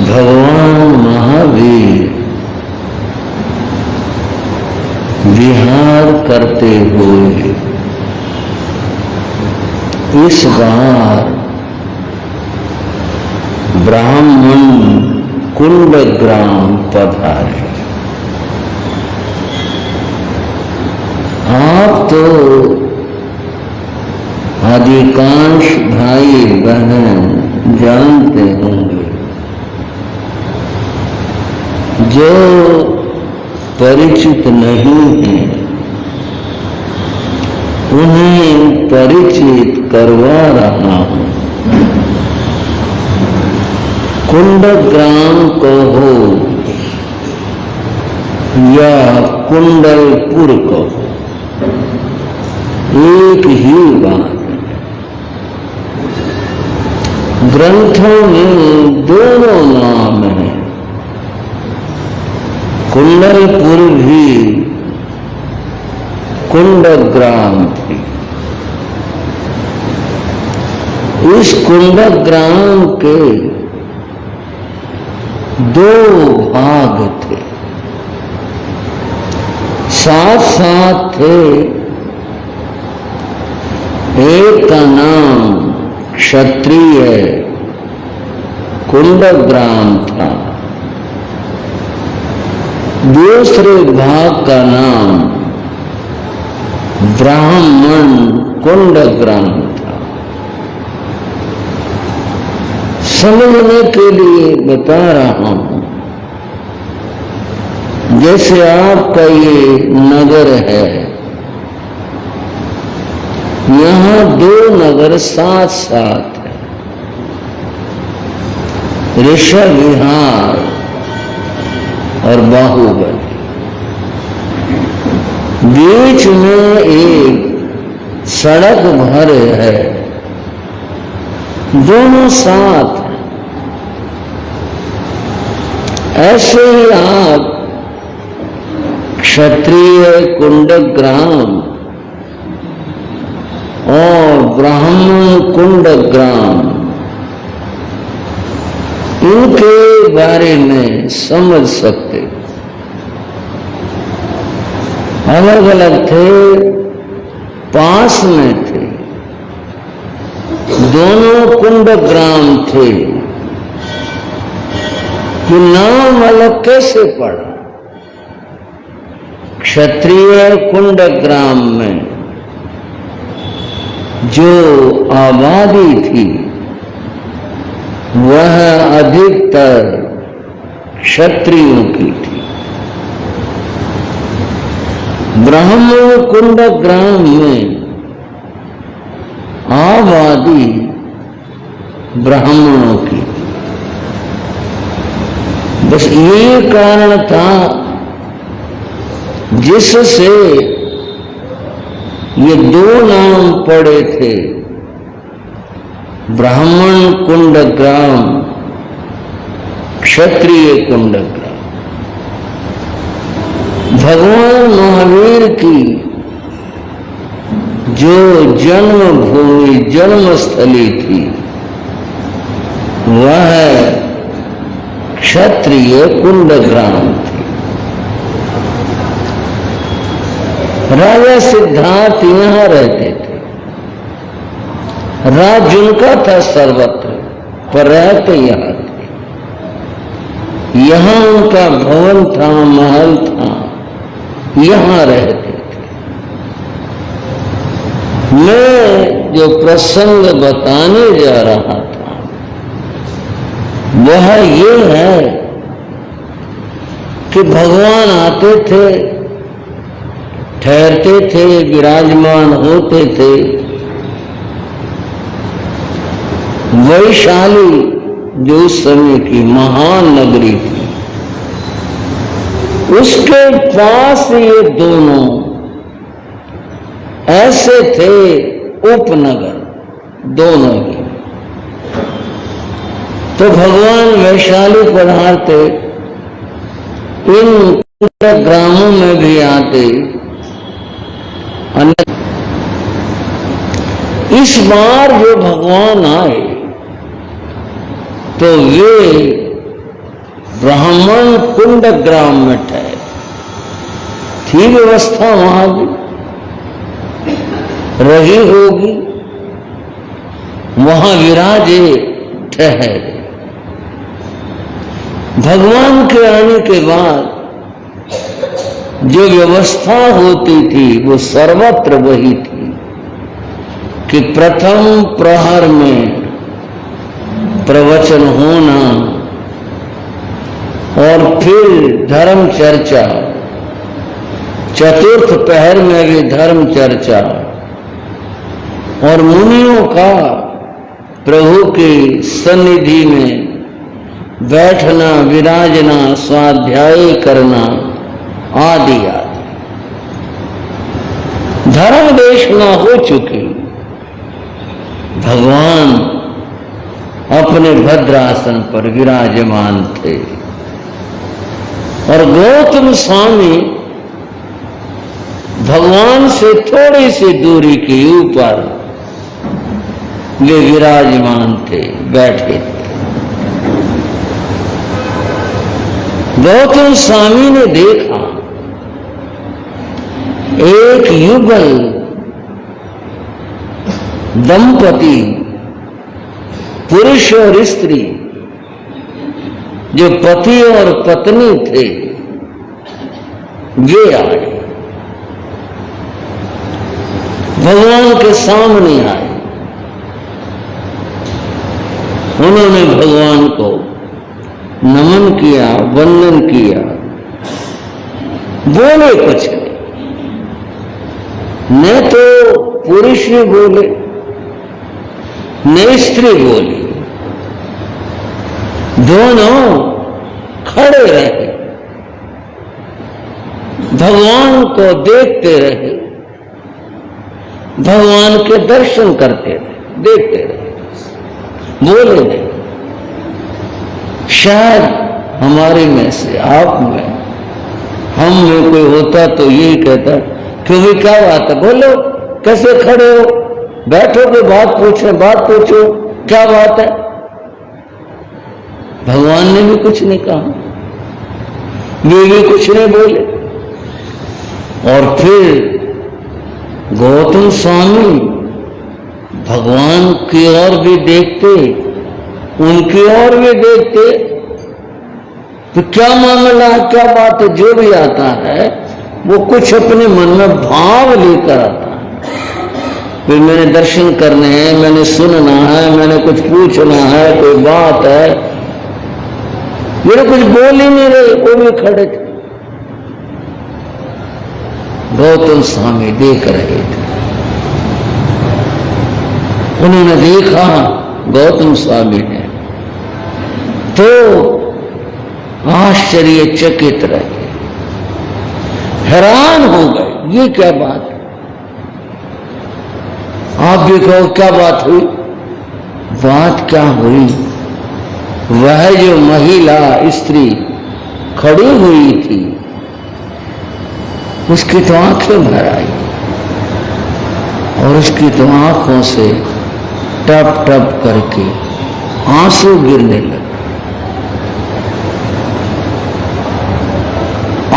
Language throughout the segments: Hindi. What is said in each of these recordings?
भगवान महावीर विहार करते हुए इस बार ब्राह्मण कुंडग्राम पधारे। आप तो अधिकांश भाई बहन जानते होंगे, जो परिचित नहीं है उन्हें परिचित करवा रहा हूं। कुंडग्राम कहो या कुंडलपुर कहो, एक ही बात। ग्रंथों में दोनों नाम हैं। कुंडलपुर भी कुंडग्राम थी। इस कुंडग्राम के दो भाग थे, साथ साथ थे। एक का नाम क्षत्रिय कुंडग्राम था, दूसरे भाग का नाम ब्राह्मण कुंडग्राम था। समझने के लिए बता रहा हूं, जैसे आपका ये नगर है, यहां दो नगर साथ साथ है, ऋषभ विहार और बाहुबली। बीच में एक सड़क भर है, दोनों साथ हैं। ऐसे ही आप क्षत्रिय कुंडग्राम और ब्राह्मण कुंडग्राम, इनके बारे में समझ सकते। अलग अलग थे, पास में थे, दोनों कुंडग्राम थे कि नाम अलग कैसे पड़ा। क्षत्रिय कुंडग्राम में जो आबादी थी वह अधिकतर क्षत्रियों की थी। ब्राह्मण कुंडग्राम में आबादी ब्राह्मणों की थी। बस ये कारण था जिससे ये दो नाम पड़े थे, ब्राह्मण कुंडग्राम, क्षत्रिय कुंडग्राम। भगवान महावीर की जो जन्मभूमि जन्मस्थली थी वह क्षत्रिय कुंडग्राम थी। राजा सिद्धार्थ यहां रहते थे। राज उनका था सर्वत्र, पर रहते यहां थे। यहां उनका भवन था, महल था, यहां रहते थे। मैं जो प्रसंग बताने जा रहा था वह ये है कि भगवान आते थे, ठहरते थे, विराजमान होते थे। वैशाली जो उस समय की महान नगरी थी, उसके पास ये दोनों ऐसे थे उपनगर, दोनों ही। तो भगवान वैशाली पधारते, इन ग्रामों में भी आते। इस बार जो भगवान आए तो वे ब्राह्मण कुंड ग्राम में ठहरे, थी व्यवस्था वहां भी रही होगी, वहां विराजे ठहरे। भगवान के आने के बाद जो व्यवस्था होती थी वो सर्वत्र वही थी कि प्रथम प्रहर में प्रवचन होना और फिर धर्म चर्चा, चतुर्थ पहर में भी धर्म चर्चा और मुनियों का प्रभु की सन्निधि में बैठना, विराजना, स्वाध्याय करना आदि आदि। धर्म देशना हो चुकी, भगवान अपने भद्रासन पर विराजमान थे और गौतम स्वामी भगवान से थोड़ी सी दूरी के ऊपर वे विराजमान थे, बैठे थे। गौतम स्वामी ने देखा एक युगल दंपति, पुरुष और स्त्री, जो पति और पत्नी थे, वे आए, भगवान के सामने आए। उन्होंने भगवान को नमन किया, वंदन किया, बोले कुछ नहीं, न तो पुरुष ने बोले न स्त्री बोली, दोनों खड़े रहे, भगवान को देखते रहे, भगवान के दर्शन करते रहे, देखते रहे, बोले नहीं। शायद हमारे में से, आप में, हम में कोई होता तो यही कहता, क्योंकि क्या बात है, बोलो, कैसे खड़े हो, बैठो, कोई बात पूछे, बात पूछो, क्या बात है। भगवान ने भी कुछ नहीं कहा, वे भी कुछ नहीं बोले। और फिर गौतम स्वामी भगवान की ओर भी देखते, उनकी ओर भी देखते, तो क्या मामला है, क्या बात है। जो भी आता है वो कुछ अपने मन में भाव लेकर आता है, फिर मैंने दर्शन करने हैं, मैंने सुनना है, मैंने कुछ पूछना है, कोई बात है। मेरे कुछ बोल ही नहीं रहे, वो भी खड़े थे। गौतम स्वामी देख रहे थे, उन्होंने देखा गौतम स्वामी ने तो आश्चर्यचकित रहे, हैरान हो गए, ये क्या बात है। आप भी कहो क्या बात हुई। बात क्या हुई, वह जो महिला स्त्री खड़ी हुई थी उसकी तो आंखें भर आई और उसकी तो आंखों से टप टप करके आंसू गिरने लगे।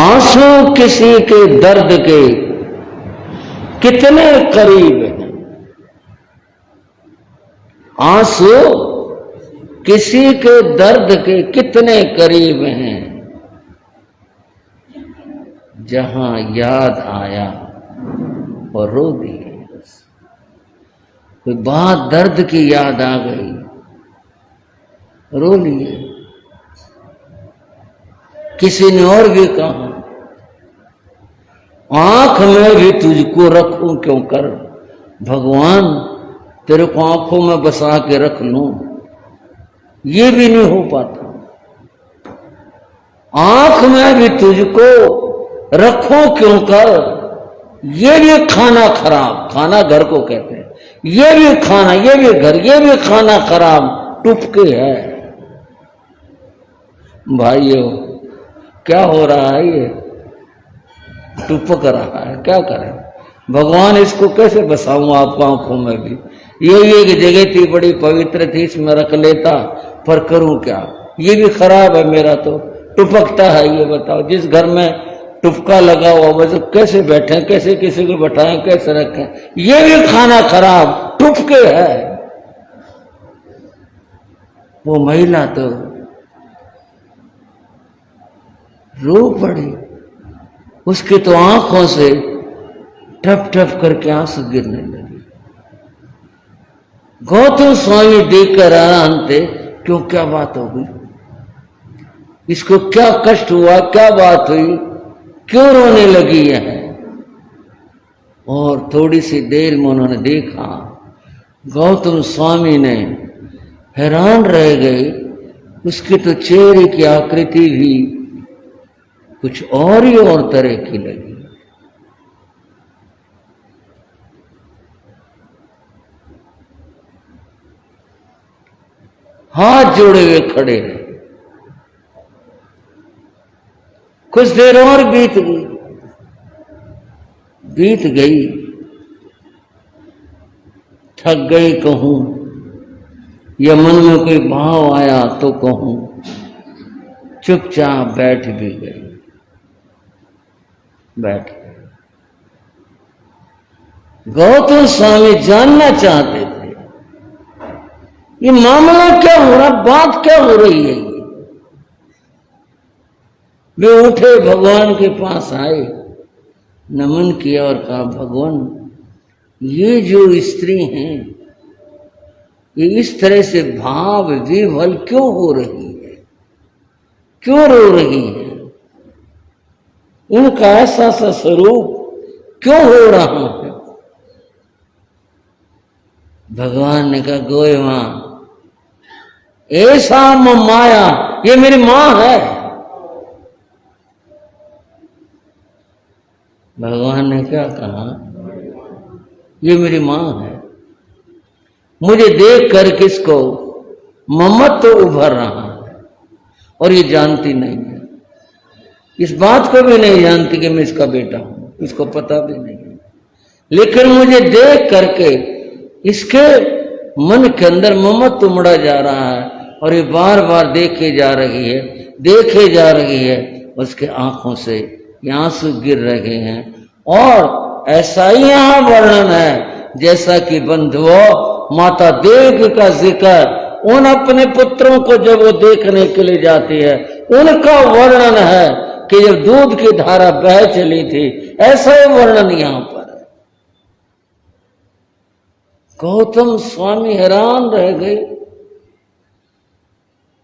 आंसू किसी के दर्द के कितने करीब हैं, आंसू किसी के दर्द के कितने करीब हैं। जहां याद आया और रो दिए, कोई बात दर्द की याद आ गई, रो लिए। किसी ने और भी कहा, आंख में भी तुझको रखूं क्यों कर, भगवान तेरे को आंखों में बसा के रख लूं, ये भी नहीं हो पाता। आंख में भी तुझको रखो क्यों कर, ये भी खाना खराब, खाना घर को कहते हैं, ये भी खाना, ये भी घर, ये भी खाना खराब, टुपके है। भाइयों क्या हो रहा है, ये टुपक रहा है, क्या करें। भगवान इसको कैसे बसाऊं आपको आंखों में भी। ये एक जगह थी बड़ी पवित्र थी, इसमें रख लेता, पर करूं क्या, ये भी खराब है मेरा तो, टुपकता है? ये बताओ, जिस घर में टुपका लगा हुआ वैसे कैसे बैठे, कैसे किसी को बैठाएं, कैसे रखें? ये भी खाना खराब, टुपके है। वो महिला तो रो पड़ी, उसकी तो आंखों से टप टप करके आंसू गिरने लगे। गौतम स्वामी देखकर हैरान थे, क्यों, क्या बात हो गई, इसको क्या कष्ट हुआ, क्या बात हुई, क्यों रोने लगी है? और थोड़ी सी देर में उन्होंने देखा, गौतम स्वामी ने हैरान रह गए, उसके तो चेहरे की आकृति भी कुछ और ही और तरह की लगी। हाथ जोड़े हुए खड़े रहे। कुछ देर और बीत गई, थक गई कहूं या मन में कोई भाव आया तो कहूं, चुपचाप बैठ भी गई, बैठ गई। गौतम स्वामी जानना चाहते थे ये मामला क्या हो रहा, बात क्या हो रही है। वे उठे, भगवान के पास आए, नमन किया और कहा, भगवान ये जो स्त्री हैं ये इस तरह से भाव विह्वल क्यों हो रही है, क्यों रो रही है, इनका ऐसा सा स्वरूप क्यों हो रहा है? भगवान ने कहा, गोए मां, ऐसा माया, ये मेरी मां है। भगवान ने क्या कहा, ये मेरी मां है। मुझे देख कर किसको ममत्व तो उभर रहा है, और ये जानती नहीं है, इस बात को भी नहीं जानती कि मैं इसका बेटा हूं, इसको पता भी नहीं है। लेकिन मुझे देख करके इसके मन के अंदर ममत्व उमड़ा जा रहा है, और ये बार बार देखे जा रही है, उसके आंखों से आंसू गिर रहे हैं। और ऐसा ही यहां वर्णन है जैसा कि बंधुओं माता देव का जिक्र उन अपने पुत्रों को जब वो देखने के लिए जाती है, उनका वर्णन है कि जब दूध की धारा बह चली थी, ऐसा ही वर्णन यहां पर है। गौतम स्वामी हैरान रह गए,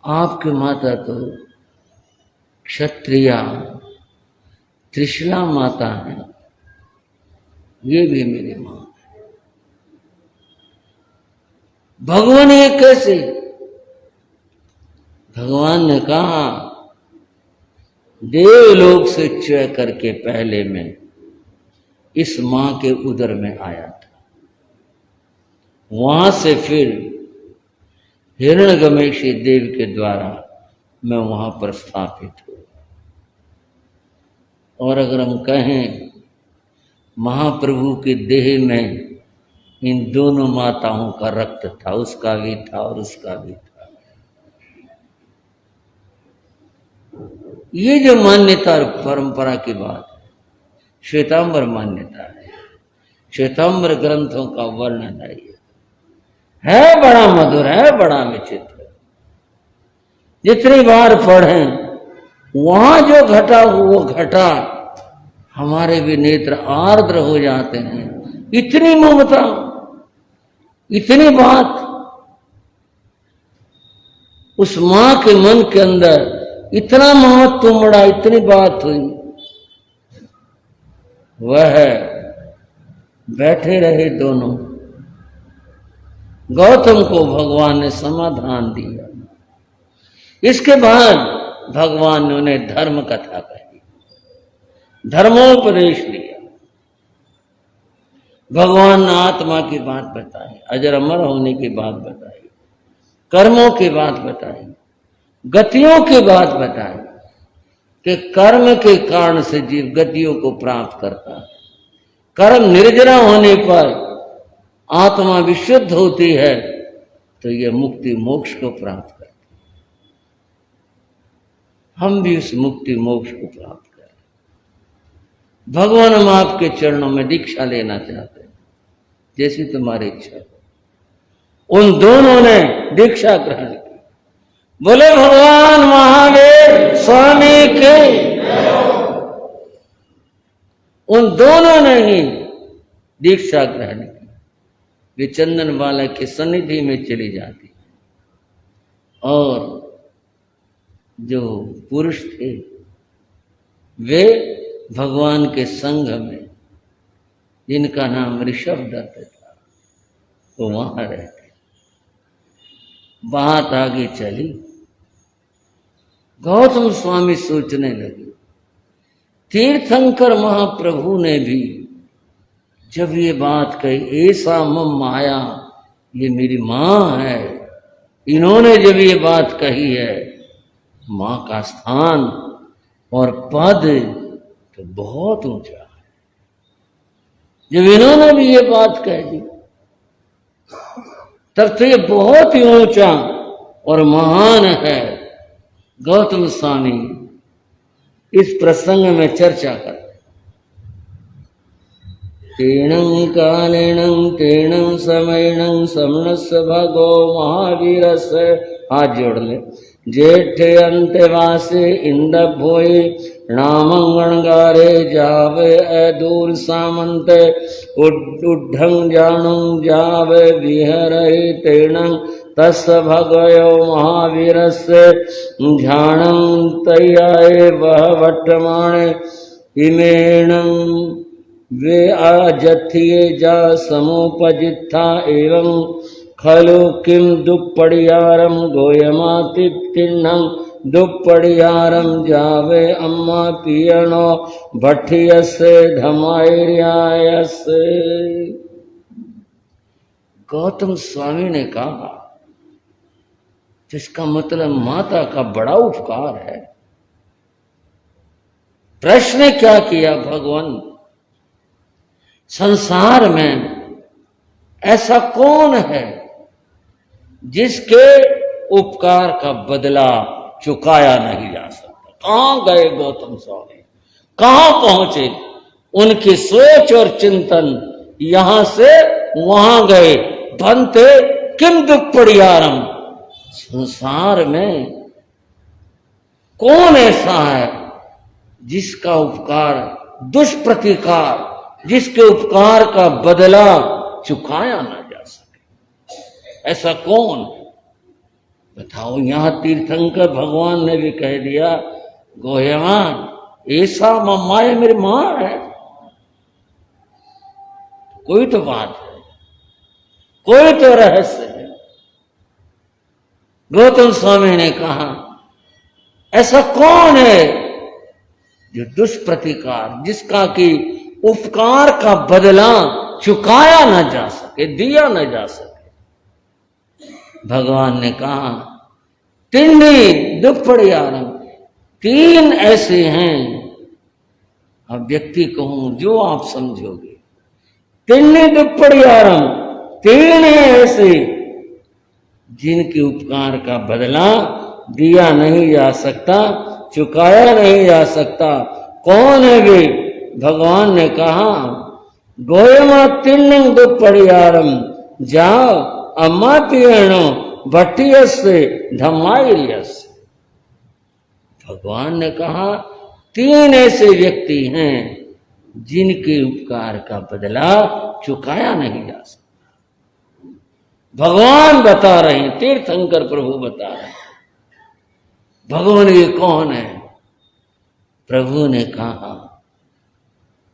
आपकी माता तो क्षत्रिया त्रिशला माता है, ये भी मेरी मां है। भगवान ये कैसे? भगवान ने कहा, देवलोक से चय करके पहले मैं इस मां के उदर में आया था, वहां से फिर हिरण्यगमेशी देव के द्वारा मैं वहां पर स्थापित हूं। और अगर हम कहें महाप्रभु के देह में इन दोनों माताओं का रक्त था, उसका भी था और उसका भी था। ये जो मान्यता और परंपरा की बात है, श्वेतांबर मान्यता है, श्वेतांबर ग्रंथों का वर्णन है बड़ा मधुर, है बड़ा विचित्र। जितनी बार पढ़ें वहां जो घटा वो घटा, हमारे भी नेत्र आर्द्र हो जाते हैं। इतनी ममता, इतनी बात, उस मां के मन के अंदर इतना महत्व उमड़ा, इतनी बात हुई। वह बैठे रहे दोनों, गौतम को भगवान ने समाधान दिया। इसके बाद भगवान ने उन्हें धर्म कथा कही, धर्मोपदेश दिया। भगवान ने आत्मा की बात बताई, अजर अमर होने की बात बताई, कर्मों की बात बताई, गतियों की बात बताई कि कर्म के कारण से जीव गतियों को प्राप्त करता है। कर्म निर्जरा होने पर आत्मा विशुद्ध होती है तो यह मुक्ति मोक्ष को प्राप्त करती है। हम भी उस मुक्ति मोक्ष को प्राप्त करें। भगवान, हम आपके चरणों में दीक्षा लेना चाहते हैं, जैसी तुम्हारी इच्छा हो। उन दोनों ने दीक्षा ग्रहण की। बोले भगवान महावीर स्वामी के। उन दोनों ने ही दीक्षा ग्रहण की। वे चंदन वाला के सन्निधि में चली जाती और जो पुरुष थे वे भगवान के संग में, जिनका नाम ऋषभ दत्त था, वो वहां रहते। बात आगे चली। गौतम स्वामी सोचने लगे, तीर्थंकर महाप्रभु ने भी जब ये बात कही, ऐसा मम माया, ये मेरी मां है, इन्होंने जब ये बात कही है, मां का स्थान और पद तो बहुत ऊंचा है। जब इन्होंने भी ये बात कह दी तब तो ये बहुत ही ऊंचा और महान है। गौतम स्वामी इस प्रसंग में चर्चा करते। तेणं कालेणं तेणं समयणं समनस्य भगो महावीरस्य, हाथ जोड़ ले, जेठे अंतवासे इंद भोए नामंगण गारे जावे अदूर सामंत उड्ढं जानं जावे विहरे तेणं तस् भगयो महावीरस्य झाणं तयाए वह वर्तमाने इमेणं वे आजथिये जा समुपजित्था एवं खलु किम दुप्पड़ियारम गोयमातिथिन्नं दुप्पड़ियारम जावे अम्मा पियनो भट्टियसे धमायर्यायसे। गौतम स्वामी ने कहा, जिसका मतलब माता का बड़ा उपकार है। प्रश्न क्या किया भगवान, संसार में ऐसा कौन है जिसके उपकार का बदला चुकाया नहीं जा सकता। कहां गए गौतम स्वामी, कहां पहुंचे, उनकी सोच और चिंतन यहां से वहां गए। बनते किम दुप्पड़ियारम, संसार में कौन ऐसा है जिसका उपकार, दुष्प्रतिकार, जिसके उपकार का बदला चुकाया ना जा सके, ऐसा कौन बताओ। यहां तीर्थंकर भगवान ने भी कह दिया, गोयमान ऐसा मम्मा है, मेरी मां है। कोई तो बात है, कोई तो रहस्य है। गौतम स्वामी ने कहा, ऐसा कौन है जो दुष्प्रतिकार, जिसका कि उपकार का बदला चुकाया न जा सके, दिया न जा सके। भगवान ने कहा, तिन्नी दुप्पड़ियारम, तीन ऐसे हैं, अब व्यक्ति कहूं जो आप समझोगे। तिन्नी दुप्पड़ियारम, तीन ऐसे जिनके उपकार का बदला दिया नहीं जा सकता, चुकाया नहीं जा सकता। कौन है वे? भगवान ने कहा, गोयमा तिन्नं दुप्पड़ियारम, जाओ अम्मा पियणो भट्टियस्य धम्मायर्यस्य। भगवान ने कहा, तीन ऐसे व्यक्ति हैं जिनके उपकार का बदला चुकाया नहीं जा सकता। भगवान बता रहे हैं, तीर्थंकर प्रभु बता रहे हैं। भगवान ये कौन है? प्रभु ने कहा,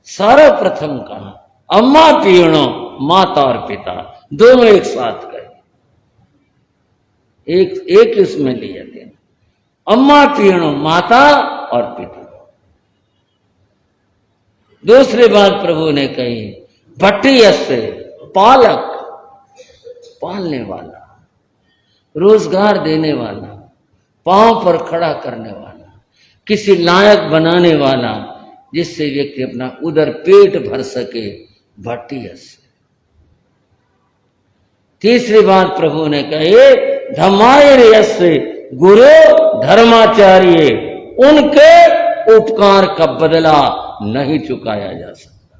सर्वप्रथम कहा, अम्मा पियणो, माता और पिता दोनों एक साथ कहे, एक इसमें लिया थे। अम्मा पियणो, माता और पिता। दूसरी बात प्रभु ने कही, भट्टियस्य, पालक, पालने वाला, रोजगार देने वाला, पांव पर खड़ा करने वाला, किसी लायक बनाने वाला, जिससे व्यक्ति अपना उदर पेट भर सके, भट्टियस्य। तीसरी बात प्रभु ने कही, धम्मायर्यस्य, गुरु धर्माचार्य, उनके उपकार का बदला नहीं चुकाया जा सकता।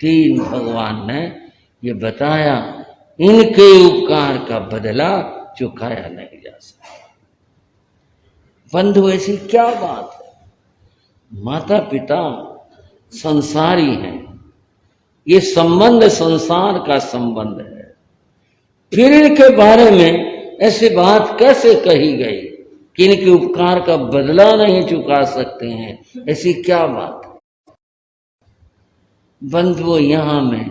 तीन भगवान ने ये बताया, इनके उपकार का बदला चुकाया नहीं जा सकता। बंधु, ऐसी क्या बात है? माता पिता संसारी हैं, ये संबंध संसार का संबंध है, फिर इनके बारे में ऐसी बात कैसे कही गई कि इनके उपकार का बदला नहीं चुका सकते हैं? ऐसी क्या बात है? बंधुओं, यहां में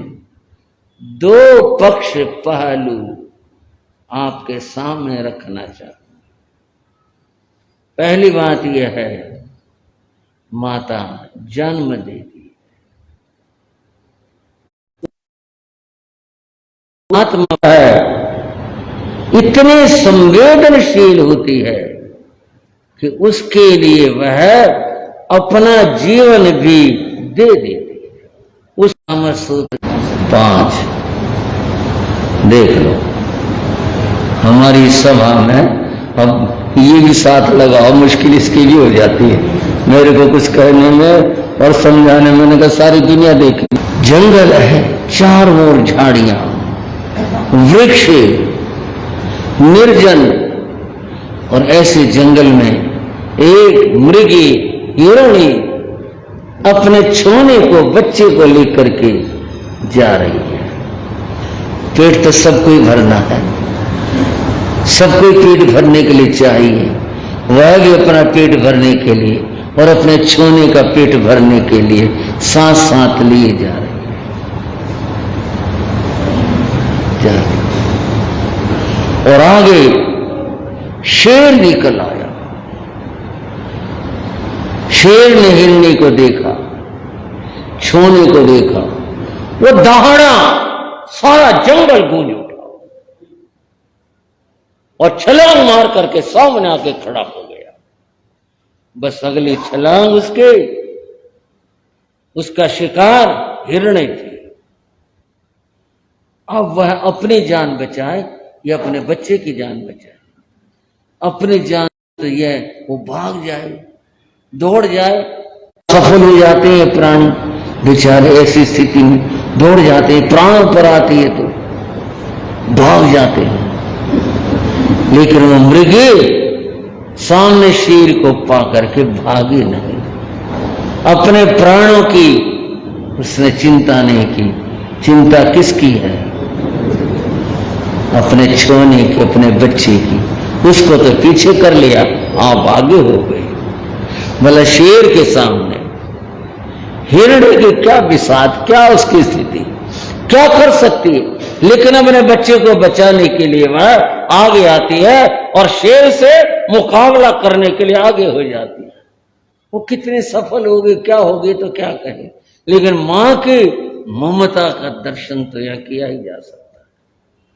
दो पक्ष पहलू आपके सामने रखना चाहता हूं। पहली बात यह है, माता जन्म देती, आत्मा है, इतनी संवेदनशील होती है कि उसके लिए वह अपना जीवन भी दे देती है। उस अमर सूत्र 5 देख लो। हमारी सभा में अब ये भी साथ लगाओ, मुश्किल इसके लिए हो जाती है मेरे को कुछ कहने में और समझाने में। मैंने कहा सारी दुनिया देख, जंगल है, चारों ओर झाड़ियां, वृक्ष, निर्जन, और ऐसे जंगल में एक मृगी हिरणी अपने छोने को, बच्चे को लेकर के जा रही है। पेट तो सबको ही भरना है, सबको पेट भरने के लिए चाहिए, वह भी अपना पेट भरने के लिए और अपने छोने का पेट भरने के लिए साथ साथ लिए जा रही है। और आगे शेर निकल आया। शेर ने हिरनी को देखा, छोने को देखा, वो दहाड़ा, सारा जंगल गूंज उठा और छलांग मार करके सामने आके खड़ा हो गया। बस अगली छलांग उसका शिकार हिरणी थी। अब वह अपनी जान बचाए या अपने बच्चे की जान बचाए? अपनी जान तो यह वो भाग जाए, दौड़ जाए। सफल हो जाते हैं प्राणी बेचारे, ऐसी स्थिति में दौड़ जाते हैं, प्राणों पर आती है तो भाग जाते हैं। लेकिन वो मृगी सामने शेर को पा करके भागी नहीं, अपने प्राणों की उसने चिंता नहीं की। चिंता किसकी है? अपने छोने की, अपने बच्चे की। उसको तो पीछे कर लिया, आप आगे हो गए। भला शेर के सामने हिरणी की क्या विषाद, क्या उसकी स्थिति, क्या कर सकती है? लेकिन अपने बच्चे को बचाने के लिए वह आगे आती है और शेर से मुकाबला करने के लिए आगे हो जाती है। वो कितने सफल होगी, क्या होगी तो क्या कहे, लेकिन मां की ममता का दर्शन तो यह किया ही जा सकता।